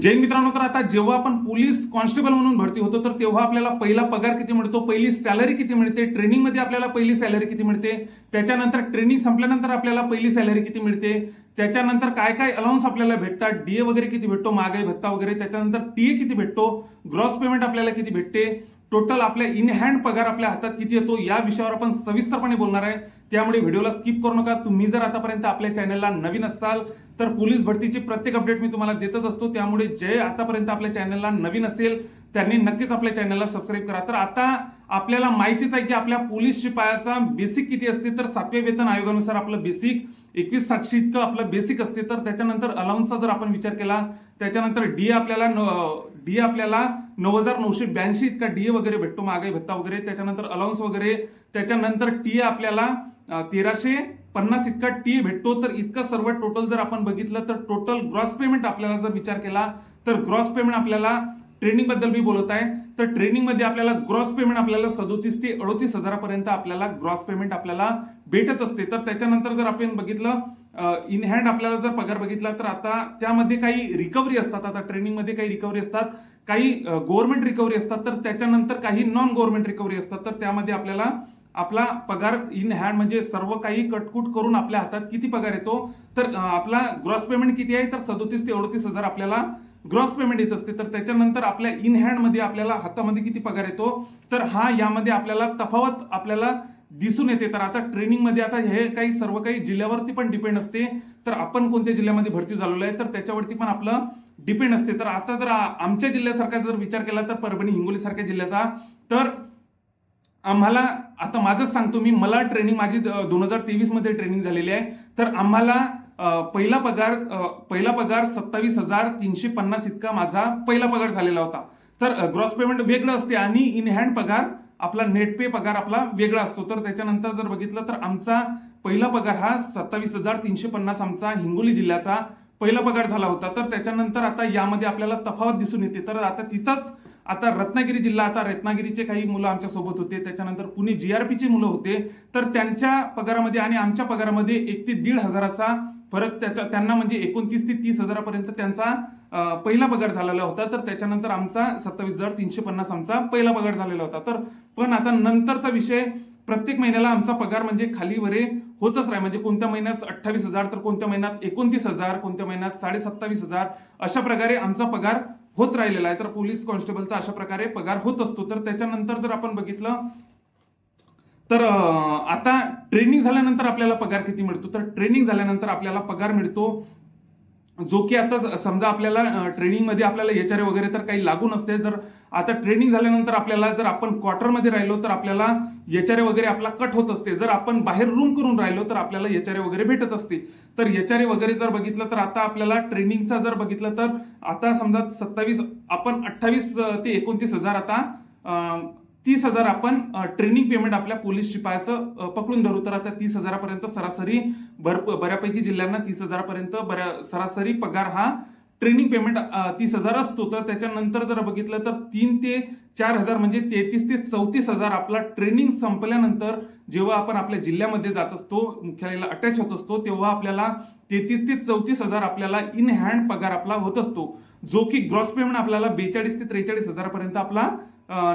जय मित्रांनो, तर आता जेव्हा आपण पोलीस कॉन्स्टेबल म्हणून भरती होतो तर तेव्हा आपल्याला पहिला पगार किती मिळतो, पहिली सॅलरी किती मिळते, ट्रेनिंग मध्ये आपल्याला पहिली सॅलरी किती मिळते, त्याच्यानंतर ट्रेनिंग संपल्यानंतर आपल्याला पहिली सॅलरी किती मिळते, त्याच्यानंतर काय काय अलाउन्स आपल्याला भेटतात, डीए वगैरे किती भेटतो, महागाई भत्ता वगैरे, त्याच्यानंतर टीए किती भेटतो, ग्रॉस पेमेंट आपल्याला किती भेटते, टोटल आपल्या इन हँड पगार आपल्या हातात किती येतो, या विषयावर आपण सविस्तरपणे बोलणार आहे. त्यामुळे व्हिडिओला स्किप करू नका. तुम्ही जर आतापर्यंत आपल्या चॅनलला नवीन असाल तर पोलीस भरतीची प्रत्येक अपडेट मी तुम्हाला देतच असतो. त्यामुळे जे आतापर्यंत आपल्या चॅनलला नवीन असेल त्यांनी नक्कीच आपल्या चॅनलला सबस्क्राईब करा. तर आता आपल्याला माहितीच आहे की आपल्या पोलीस शिपायाचा बेसिक किती असते, तर 7व्या वेतन आयोगानुसार आपलं बेसिक 21,700 इतकं आपलं बेसिक असते. तर त्याच्यानंतर अलाउन्सचा जर आपण विचार केला, त्याच्यानंतर डीए आपल्याला 9,982 इतका डीए वगैरे भेटतो, महागाई भत्ता वगैरे, त्याच्यानंतर अलाउन्स वगैरे, त्याच्यानंतर टीए आपल्याला 1,350 इतका टीए भेटतो. तर इतकं सर्व टोटल जर आपण बघितलं तर टोटल ग्रॉस पेमेंट आपल्याला जर विचार केला तर ग्रॉस पेमेंट आपल्याला ट्रेनिंग बद्दल मी बोलत आहे, तर ट्रेनिंग मध्ये आपल्याला ग्रॉस पेमेंट आपल्याला 37 ते 38 हजारापर्यंत आपल्याला ग्रॉस पेमेंट आपल्याला भेटत असते. तर त्याच्यानंतर जर आपण बघितलं इन हँड आपल्याला जर पगार बघितला तर आता त्यामध्ये काही रिकव्हरी असतात. आता ट्रेनिंग मध्ये काही रिकव्हरी असतात, काही गव्हर्नमेंट रिकव्हरी असतात, तर त्याच्यानंतर काही नॉन गव्हर्नमेंट रिकव्हरी असतात. तर त्यामध्ये आपल्याला आपला पगार इन हँड म्हणजे सर्व काही कटकुट करून आपल्या हातात किती पगार येतो, तर आपला ग्रॉस पेमेंट किती आहे, तर 37 ते 38 हजार आपल्याला ग्रॉस पेमेंट येत असते. तर त्याच्यानंतर आपल्या इन हँड मध्ये आपल्याला हातामध्ये किती पगार येतो, तर हा यामध्ये आपल्याला तफावत आपल्याला दिसून येते. तर आता ट्रेनिंग मध्ये आता हे काही सर्व काही जिल्ह्यावरती पण डिपेंड असते, तर आपण कोणत्या जिल्ह्यामध्ये भरती झालेलो आहे तर त्याच्यावरती पण आपलं डिपेंड असते. तर आता जर आमच्या जिल्ह्यासारखा जर विचार केला तर परभणी हिंगोली सारख्या जिल्ह्याचा, तर आम्हाला आता माझंच सांगतो मी, मला ट्रेनिंग माझी 2023 मध्ये ट्रेनिंग झालेली आहे. तर आम्हाला पहिला पगार 27,350 इतका माझा पहिला पगार झालेला होता. तर ग्रॉस पेमेंट वेगळं असते आणि इन हँड पगार आपला नेट पे पगार आपला वेगळा असतो. तर त्याच्यानंतर जर बघितलं तर आमचा पहिला पगार हा 27,350 आमचा हिंगोली जिल्ह्याचा पहिला पगार झाला होता. तर त्याच्यानंतर आता यामध्ये आपल्याला तफावत दिसून येते. तर आता तिथंच आता रत्नागिरी जिल्हा, आता रत्नागिरीचे काही मुलं आमच्या सोबत होते, त्याच्यानंतर पुणे जीआरपीचे मुलं होते, तर त्यांच्या पगारामध्ये आणि आमच्या पगारामध्ये 1 ते 1,500 हजाराचा फरक त्यांना म्हणजे 29 ते 30 हजारापर्यंत त्यांचा पहिला पगार झालेला होता. तर त्याच्यानंतर आमचा 27,350 आमचा पहिला पगार झालेला होता. तर पण आता नंतरचा विषय, प्रत्येक महिन्याला आमचा पगार म्हणजे खाली वरे होतच राहील. म्हणजे कोणत्या महिन्यात 28,000, तर कोणत्या महिन्यात 29,000, कोणत्या महिन्यात 27,500, अशा प्रकारे आमचा पगार होत राहिलेला आहे. तर पोलीस कॉन्स्टेबलचा अशा प्रकारे पगार होत असतो. तर त्याच्यानंतर जर आपण बघितलं तर आता ट्रेनिंग झाल्यानंतर आपल्याला पगार किती मिळतो, तर ट्रेनिंग झाल्यानंतर आपल्याला पगार मिळतो जो की आता समजा आपल्याला ट्रेनिंग मध्ये आपल्याला एचआरए वगैरे तर काही लागू नसते. जर आता ट्रेनिंग झाल्यानंतर आपल्याला जर आपण क्वार्टरमध्ये राहिलो तर आपल्याला एचआरए वगैरे आपला कट होत असते. जर आपण बाहेर रूम करून राहिलो तर आपल्याला एचआरए वगैरे भेटत असते. तर एचआरए वगैरे जर बघितलं तर आता आपल्याला ट्रेनिंगचा जर बघितलं तर आता समजा 27 आपण 28 ते 29 हजार, आता 30 हजार आपण ट्रेनिंग पेमेंट आपल्या पोलीस शिपायाचं पकडून धरू. तर आता 30 हजारापर्यंत सरासरी बऱ्यापैकी जिल्ह्यांना 30 हजारापर्यंत सरासरी पगार हा ट्रेनिंग पेमेंट 30 हजार असतो. तर त्याच्यानंतर जर बघितलं तर 3 ते 4 हजार म्हणजे 33 ते 34 हजार आपला ट्रेनिंग संपल्यानंतर जेव्हा आपण आपल्या जिल्ह्यामध्ये जात असतो, मुख्यालयाला अटॅच होत असतो, तेव्हा आपल्याला 33 ते 34 हजार आपल्याला इन हँड पगार आपला होत असतो, जो की ग्रॉस पेमेंट आपल्याला 42 ते 43 हजारापर्यंत आपला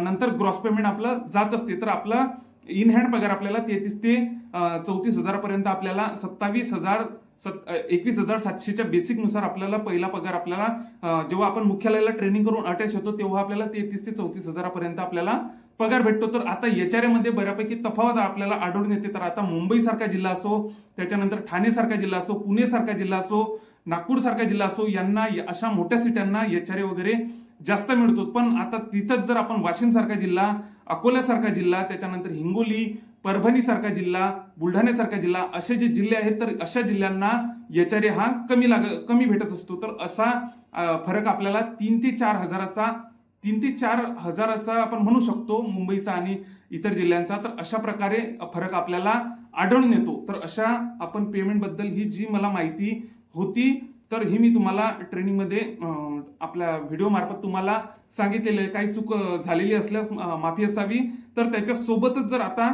नंतर ग्रॉस पेमेंट आपलं जात असते. तर आपला इन हँड पगार आपल्याला 33 ते 34 हजारापर्यंत आपल्याला 21,700च्या बेसिक नुसार आपल्याला पहिला पगार आपल्याला जेव्हा आपण मुख्यालयाला ट्रेनिंग करून अटॅच होतो तेव्हा आपल्याला 33 ते 34 हजारापर्यंत आपल्याला पगार भेटतो. तर आता एचआरए मध्ये बऱ्यापैकी तफावत आपल्याला आढळून येते. तर आता मुंबई सारखा जिल्हा असो, त्याच्यानंतर ठाणे सारखा जिल्हा असो, पुणे सारखा जिल्हा असो, नागपूर सारखा जिल्हा असो, यांना अशा मोठ्या सिट्यांना एचआरए वगैरे जास्त मिळतो. पण आता तिथंच जर आपण वाशिम सारखा जिल्हा, अकोला सारखा जिल्हा, त्याच्यानंतर हिंगोली, परभणी सारखा जिल्हा, बुलढाणा सारखा जिल्हा, असे जे जिल्हे आहेत तर अशा जिल्ह्यांना एचआरए हा कमी भेटत असतो. तर असा फरक आपल्याला 3 ते 4 हजाराचा आपण म्हणू शकतो मुंबईचा आणि इतर जिल्ह्यांचा. तर अशा प्रकारे फरक आपल्याला आढळून येतो. तर अशा आपण पेमेंट बद्दल ही जी मला माहिती होती तर ही मी तुम्हाला ट्रेनिंगमध्ये आपल्या व्हिडिओ मार्फत तुम्हाला सांगितलेलं आहे. काही चूक झालेली असल्यास माफी असावी. तर त्याच्या सोबतच जर आता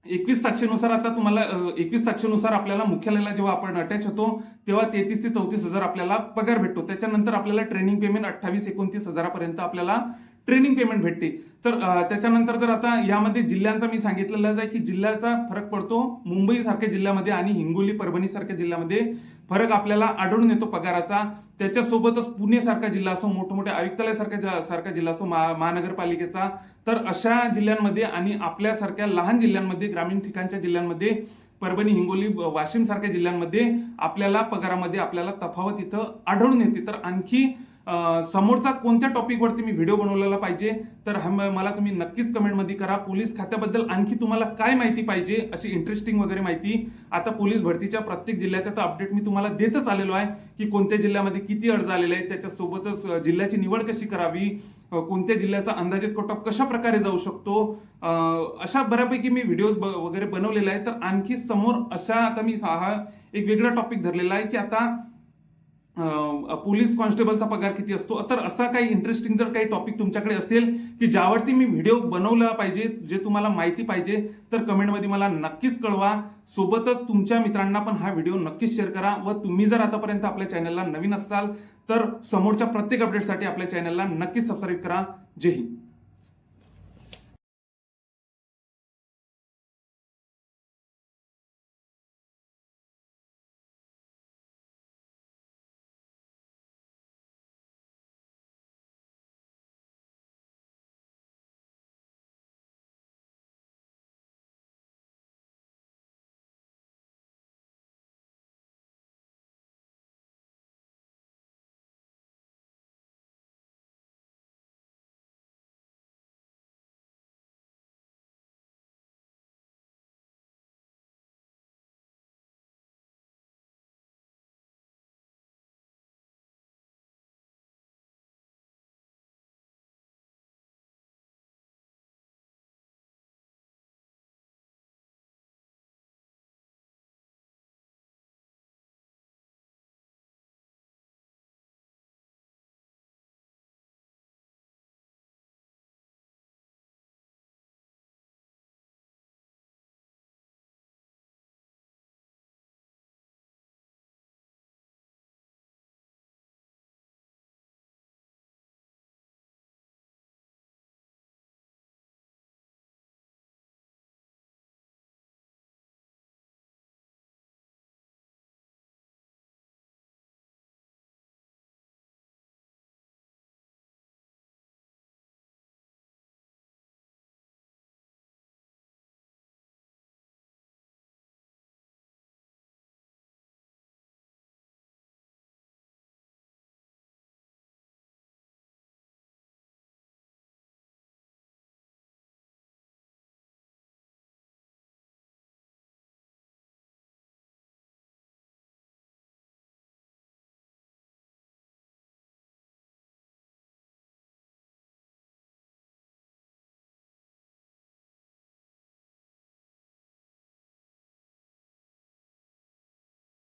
21,700 आता तुम्हाला 21,700 आपल्याला मुख्यालयाला जेव्हा आपण अटॅच होतो तेव्हा 33 ते 34,000 आपल्याला पगार भेटतो. त्याच्यानंतर आपल्याला ट्रेनिंग पेमेंट 28-29,000 पर्यंत आपल्याला ट्रेनिंग पेमेंट भेटते. तर त्याच्यानंतर जर आता यामध्ये जिल्ह्यांचा मी सांगितलेलं आहे की जिल्ह्याचा फरक पडतो. मुंबई सारख्या जिल्ह्यामध्ये आणि हिंगोली परभणी सारख्या जिल्ह्यामध्ये फरक आपल्याला आढळून येतो पगाराचा. त्याच्यासोबतच पुणे सारखा जिल्हा असो, मोठमोठ्या आयुक्तालय सारखा जिल्हा असो, महानगरपालिकेचा, तर अशा जिल्ह्यांमध्ये आणि आपल्यासारख्या लहान जिल्ह्यांमध्ये, ग्रामीण ठिकाणच्या जिल्ह्यांमध्ये, परभणी, हिंगोली, वाशिम सारख्या जिल्ह्यांमध्ये आपल्याला पगारामध्ये आपल्याला तफावत इथं आढळून येते. तर आणखी समोरचा कोणत्या टॉपिकवरती मी व्हिडिओ बनवलेला पाहिजे तर मला तुम्ही नक्कीच कमेंटमध्ये करा. पोलीस खात्याबद्दल आणखी तुम्हाला काय माहिती पाहिजे, अशी इंटरेस्टिंग वगैरे माहिती. आता पोलीस भरतीच्या प्रत्येक जिल्ह्याचा तर अपडेट मी तुम्हाला देतच आलेलो आहे की कोणत्या जिल्ह्यामध्ये किती अर्ज आलेले आहेत, त्याच्यासोबतच जिल्ह्याची निवड कशी करावी, कोणत्या जिल्ह्याचा अंदाजित कट ऑफ कशा प्रकारे जाऊ शकतो, अशा बऱ्यापैकी मी व्हिडिओ वगैरे बनवलेले आहेत. तर आणखी समोर अशा आता मी हा एक वेगळा टॉपिक धरलेला आहे की आता पोलीस कॉन्स्टेबलचा पगार किती असतो. तर असा काही इंटरेस्टिंग जर काही टॉपिक तुमच्याकडे असेल की ज्यावरती मी व्हिडिओ बनवला पाहिजे, जे तुम्हाला माहिती पाहिजे, तर कमेंटमध्ये मला नक्कीच कळवा. सोबतच तुमच्या मित्रांना पण हा व्हिडिओ नक्कीच शेअर करा. व तुम्ही जर आतापर्यंत आपल्या चॅनलला नवीन असाल तर समोरच्या प्रत्येक अपडेटसाठी आपल्या चॅनलला नक्कीच सबस्क्राईब करा. जय हिंद.